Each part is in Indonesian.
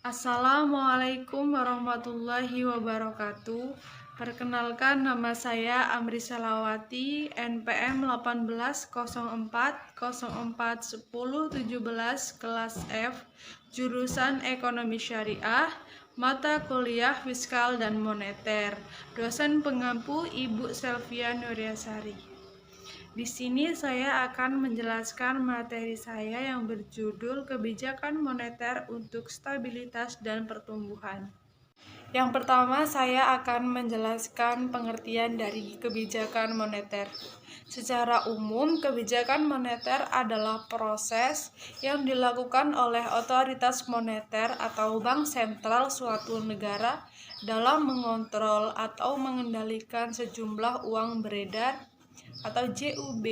Assalamualaikum warahmatullahi wabarakatuh. Perkenalkan, nama saya Amri Salawati, NPM 1804041017 kelas F, jurusan Ekonomi Syariah, mata kuliah Fiskal dan Moneter. Dosen pengampu Ibu Selvia Nuryasari. Di sini saya akan menjelaskan materi saya yang berjudul Kebijakan Moneter untuk Stabilitas dan Pertumbuhan. Yang pertama, saya akan menjelaskan pengertian dari kebijakan moneter. Secara umum, kebijakan moneter adalah proses yang dilakukan oleh otoritas moneter atau bank sentral suatu negara dalam mengontrol atau mengendalikan sejumlah uang beredar atau JUB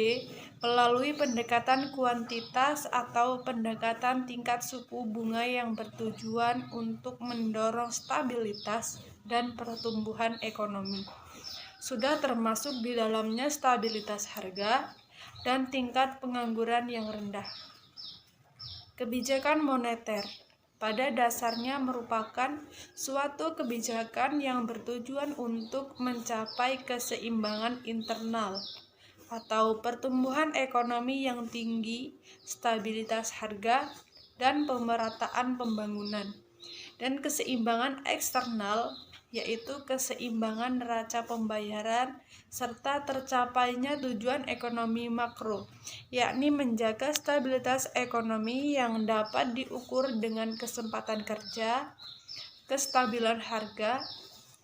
melalui pendekatan kuantitas atau pendekatan tingkat suku bunga yang bertujuan untuk mendorong stabilitas dan pertumbuhan ekonomi. Sudah termasuk di dalamnya stabilitas harga dan tingkat pengangguran yang rendah. Kebijakan moneter pada dasarnya merupakan suatu kebijakan yang bertujuan untuk mencapai keseimbangan internal atau pertumbuhan ekonomi yang tinggi, stabilitas harga, dan pemerataan pembangunan, dan keseimbangan eksternal, yaitu keseimbangan neraca pembayaran, serta tercapainya tujuan ekonomi makro, yakni menjaga stabilitas ekonomi yang dapat diukur dengan kesempatan kerja, kestabilan harga,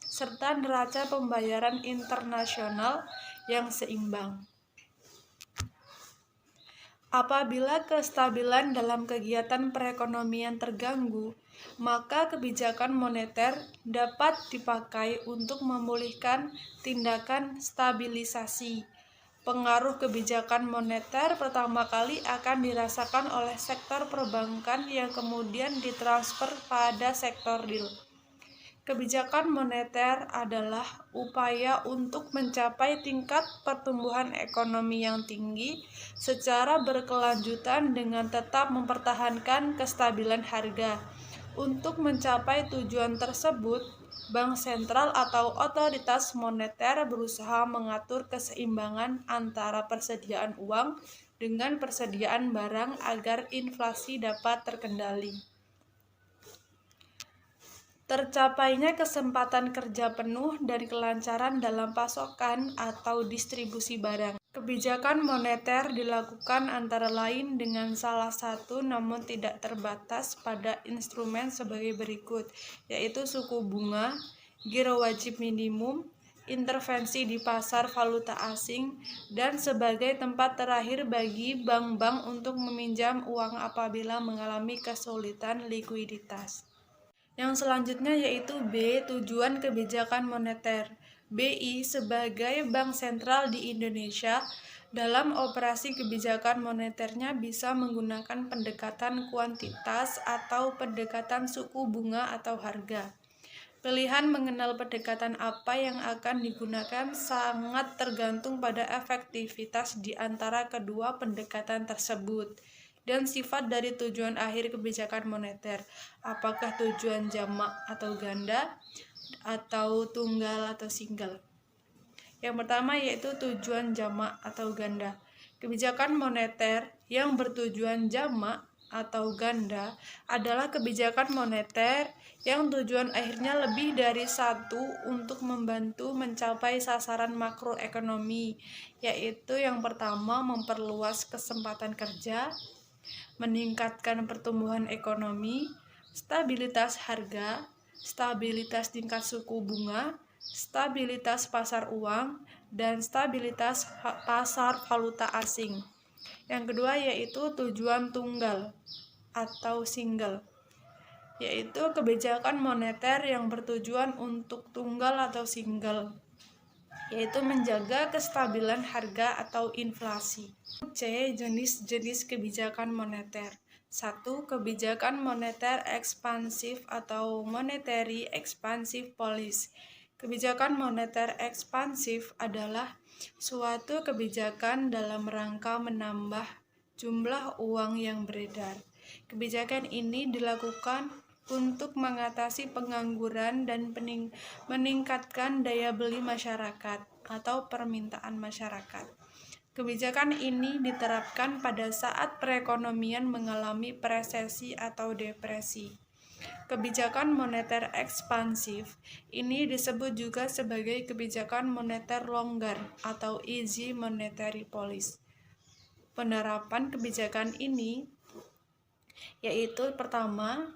serta neraca pembayaran internasional yang seimbang. Apabila kestabilan dalam kegiatan perekonomian terganggu, maka kebijakan moneter dapat dipakai untuk memulihkan tindakan stabilisasi. Pengaruh kebijakan moneter pertama kali akan dirasakan oleh sektor perbankan yang kemudian ditransfer pada sektor real. Kebijakan moneter adalah upaya untuk mencapai tingkat pertumbuhan ekonomi yang tinggi secara berkelanjutan dengan tetap mempertahankan kestabilan harga. Untuk mencapai tujuan tersebut, bank sentral atau otoritas moneter berusaha mengatur keseimbangan antara persediaan uang dengan persediaan barang agar inflasi dapat terkendali. Tercapainya kesempatan kerja penuh dan kelancaran dalam pasokan atau distribusi barang. Kebijakan moneter dilakukan antara lain dengan salah satu namun tidak terbatas pada instrumen sebagai berikut, yaitu suku bunga, giro wajib minimum, intervensi di pasar valuta asing, dan sebagai tempat terakhir bagi bank-bank untuk meminjam uang apabila mengalami kesulitan likuiditas. Yang selanjutnya yaitu B. Tujuan kebijakan moneter. BI sebagai bank sentral di Indonesia dalam operasi kebijakan moneternya bisa menggunakan pendekatan kuantitas atau pendekatan suku bunga atau harga. Pilihan mengenal pendekatan apa yang akan digunakan sangat tergantung pada efektivitas di antara kedua pendekatan tersebut dan sifat dari tujuan akhir kebijakan moneter, apakah tujuan jamak atau ganda, atau tunggal atau single. Yang pertama yaitu tujuan jamak atau ganda. Kebijakan moneter yang bertujuan jamak atau ganda adalah kebijakan moneter yang tujuan akhirnya lebih dari satu untuk membantu mencapai sasaran makroekonomi, yaitu yang pertama memperluas kesempatan kerja, meningkatkan pertumbuhan ekonomi, stabilitas harga, stabilitas tingkat suku bunga, stabilitas pasar uang, dan stabilitas pasar valuta asing. Yang kedua yaitu tujuan tunggal atau single, yaitu kebijakan moneter yang bertujuan untuk tunggal atau single, yaitu menjaga kestabilan harga atau inflasi. C. Jenis-jenis kebijakan moneter. 1. Kebijakan moneter ekspansif atau monetary expansive policy. Kebijakan moneter ekspansif adalah suatu kebijakan dalam rangka menambah jumlah uang yang beredar. Kebijakan ini dilakukan untuk mengatasi pengangguran dan meningkatkan daya beli masyarakat atau permintaan masyarakat. Kebijakan ini diterapkan pada saat perekonomian mengalami resesi atau depresi. Kebijakan moneter ekspansif ini disebut juga sebagai kebijakan moneter longgar atau easy monetary policy. Penerapan kebijakan ini yaitu pertama,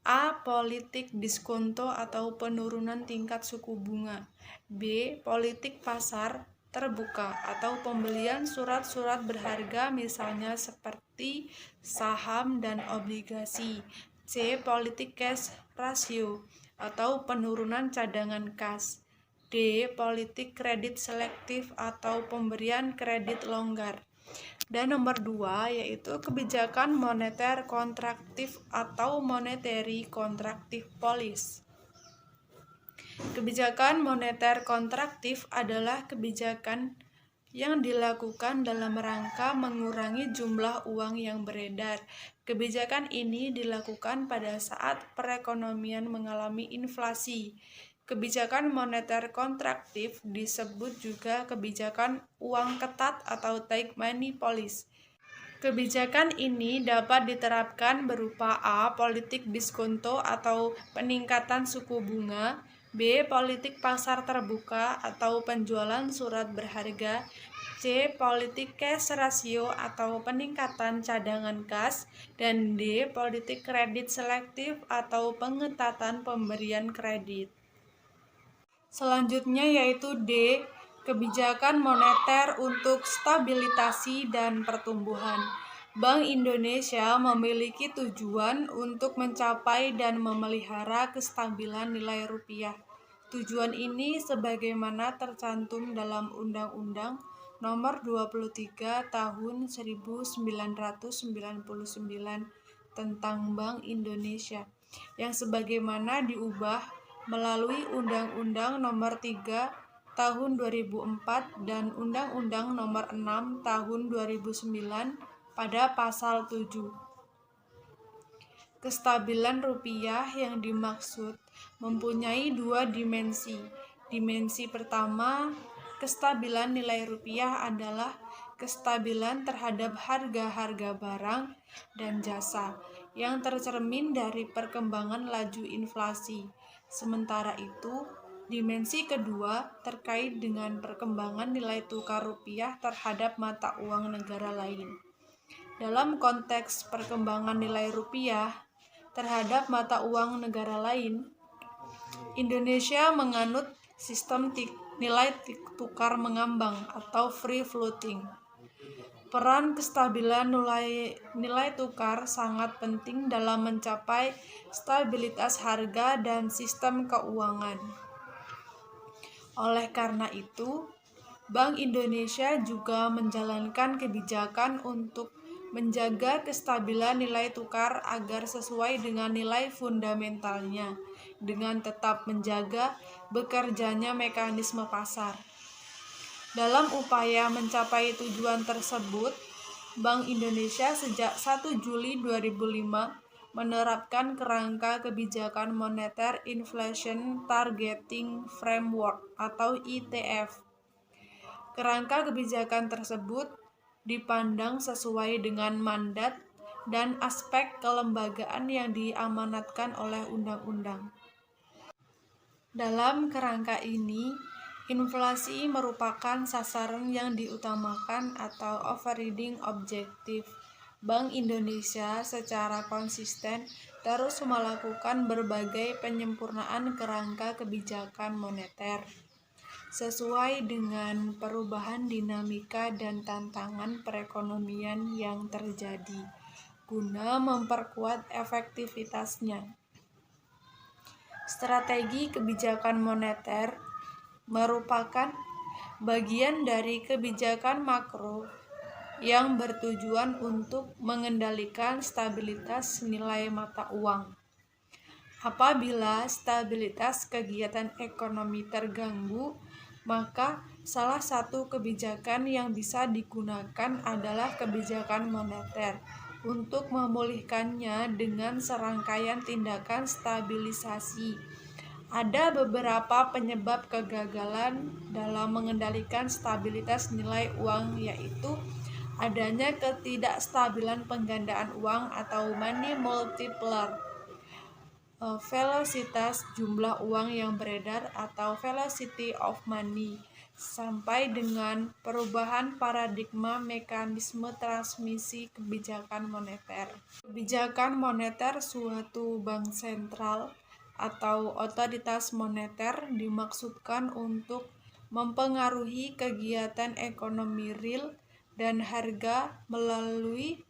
A. Politik diskonto atau penurunan tingkat suku bunga. B. Politik pasar terbuka atau pembelian surat-surat berharga misalnya seperti saham dan obligasi. C. Politik cash ratio atau penurunan cadangan kas. D. Politik kredit selektif atau pemberian kredit longgar. Dan nomor 2 yaitu kebijakan moneter kontraktif atau monetary contractive policy. Kebijakan moneter kontraktif adalah kebijakan yang dilakukan dalam rangka mengurangi jumlah uang yang beredar. Kebijakan ini dilakukan pada saat perekonomian mengalami inflasi. Kebijakan moneter kontraktif disebut juga kebijakan uang ketat atau tight money policy. Kebijakan ini dapat diterapkan berupa A. Politik diskonto atau peningkatan suku bunga. B. Politik pasar terbuka atau penjualan surat berharga. C. Politik cash ratio atau peningkatan cadangan kas. Dan D. Politik kredit selektif atau pengetatan pemberian kredit. Selanjutnya yaitu D. Kebijakan moneter untuk stabilisasi dan pertumbuhan. Bank Indonesia memiliki tujuan untuk mencapai dan memelihara kestabilan nilai rupiah. Tujuan ini sebagaimana tercantum dalam Undang-Undang Nomor 23 Tahun 1999 tentang Bank Indonesia, yang sebagaimana diubah melalui Undang-Undang Nomor 3 Tahun 2004 dan Undang-Undang Nomor 6 Tahun 2009 pada pasal 7. Kestabilan rupiah yang dimaksud mempunyai dua dimensi. Dimensi pertama, kestabilan nilai rupiah adalah kestabilan terhadap harga-harga barang dan jasa yang tercermin dari perkembangan laju inflasi. Sementara itu, dimensi kedua terkait dengan perkembangan nilai tukar rupiah terhadap mata uang negara lain. Dalam konteks perkembangan nilai rupiah terhadap mata uang negara lain, Indonesia menganut sistem nilai tukar mengambang atau free floating. Peran kestabilan nilai tukar sangat penting dalam mencapai stabilitas harga dan sistem keuangan. Oleh karena itu, Bank Indonesia juga menjalankan kebijakan untuk menjaga kestabilan nilai tukar agar sesuai dengan nilai fundamentalnya, dengan tetap menjaga bekerjanya mekanisme pasar. Dalam upaya mencapai tujuan tersebut, Bank Indonesia sejak 1 Juli 2005 menerapkan kerangka kebijakan moneter Inflation Targeting Framework atau ITF. Kerangka kebijakan tersebut dipandang sesuai dengan mandat dan aspek kelembagaan yang diamanatkan oleh undang-undang. Dalam kerangka ini, inflasi merupakan sasaran yang diutamakan atau overriding objektif. Bank Indonesia secara konsisten terus melakukan berbagai penyempurnaan kerangka kebijakan moneter sesuai dengan perubahan dinamika dan tantangan perekonomian yang terjadi, guna memperkuat efektivitasnya. Strategi kebijakan moneter merupakan bagian dari kebijakan makro yang bertujuan untuk mengendalikan stabilitas nilai mata uang. Apabila stabilitas kegiatan ekonomi terganggu, maka salah satu kebijakan yang bisa digunakan adalah kebijakan moneter untuk memulihkannya dengan serangkaian tindakan stabilisasi. Ada beberapa penyebab kegagalan dalam mengendalikan stabilitas nilai uang, yaitu adanya ketidakstabilan penggandaan uang atau money multiplier, velositas jumlah uang yang beredar atau velocity of money, sampai dengan perubahan paradigma mekanisme transmisi kebijakan moneter. Kebijakan moneter suatu bank sentral atau otoritas moneter dimaksudkan untuk mempengaruhi kegiatan ekonomi real dan harga melalui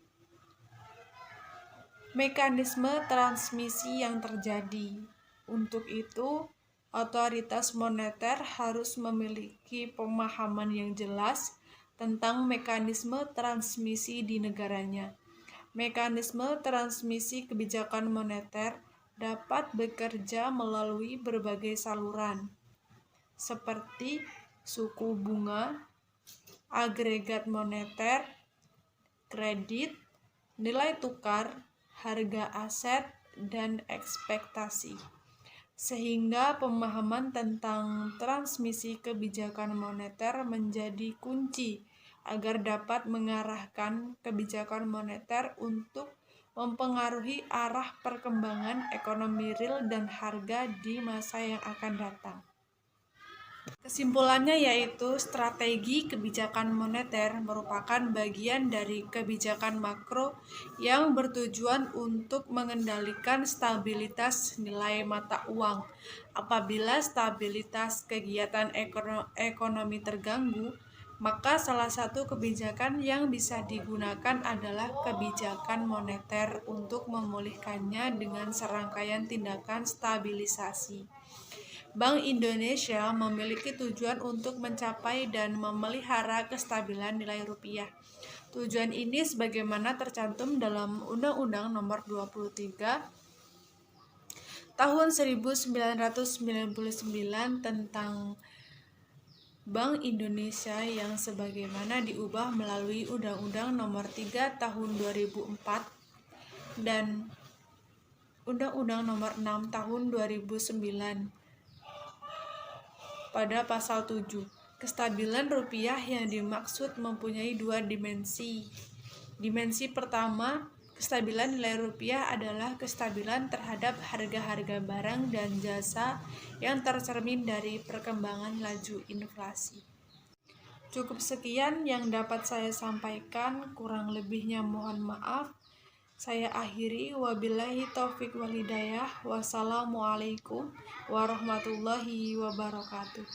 mekanisme transmisi yang terjadi. Untuk itu, otoritas moneter harus memiliki pemahaman yang jelas tentang mekanisme transmisi di negaranya. Mekanisme transmisi kebijakan moneter dapat bekerja melalui berbagai saluran, seperti suku bunga, agregat moneter, kredit, nilai tukar, harga aset, dan ekspektasi. Sehingga pemahaman tentang transmisi kebijakan moneter menjadi kunci agar dapat mengarahkan kebijakan moneter untuk mempengaruhi arah perkembangan ekonomi real dan harga di masa yang akan datang. Kesimpulannya yaitu strategi kebijakan moneter merupakan bagian dari kebijakan makro yang bertujuan untuk mengendalikan stabilitas nilai mata uang. Apabila stabilitas kegiatan ekonomi terganggu, maka salah satu kebijakan yang bisa digunakan adalah kebijakan moneter untuk memulihkannya dengan serangkaian tindakan stabilisasi. Bank Indonesia memiliki tujuan untuk mencapai dan memelihara kestabilan nilai rupiah. Tujuan ini sebagaimana tercantum dalam Undang-Undang Nomor 23 Tahun 1999 tentang Bank Indonesia yang sebagaimana diubah melalui Undang-Undang Nomor 3 Tahun 2004 dan Undang-Undang Nomor 6 Tahun 2009 pada pasal 7. Kestabilan rupiah yang dimaksud mempunyai dua dimensi. Dimensi pertama, kestabilan nilai rupiah adalah kestabilan terhadap harga-harga barang dan jasa yang tercermin dari perkembangan laju inflasi. Cukup sekian yang dapat saya sampaikan, kurang lebihnya mohon maaf. Saya akhiri, wabillahi taufik wal hidayah. Wassalamualaikum warahmatullahi wabarakatuh.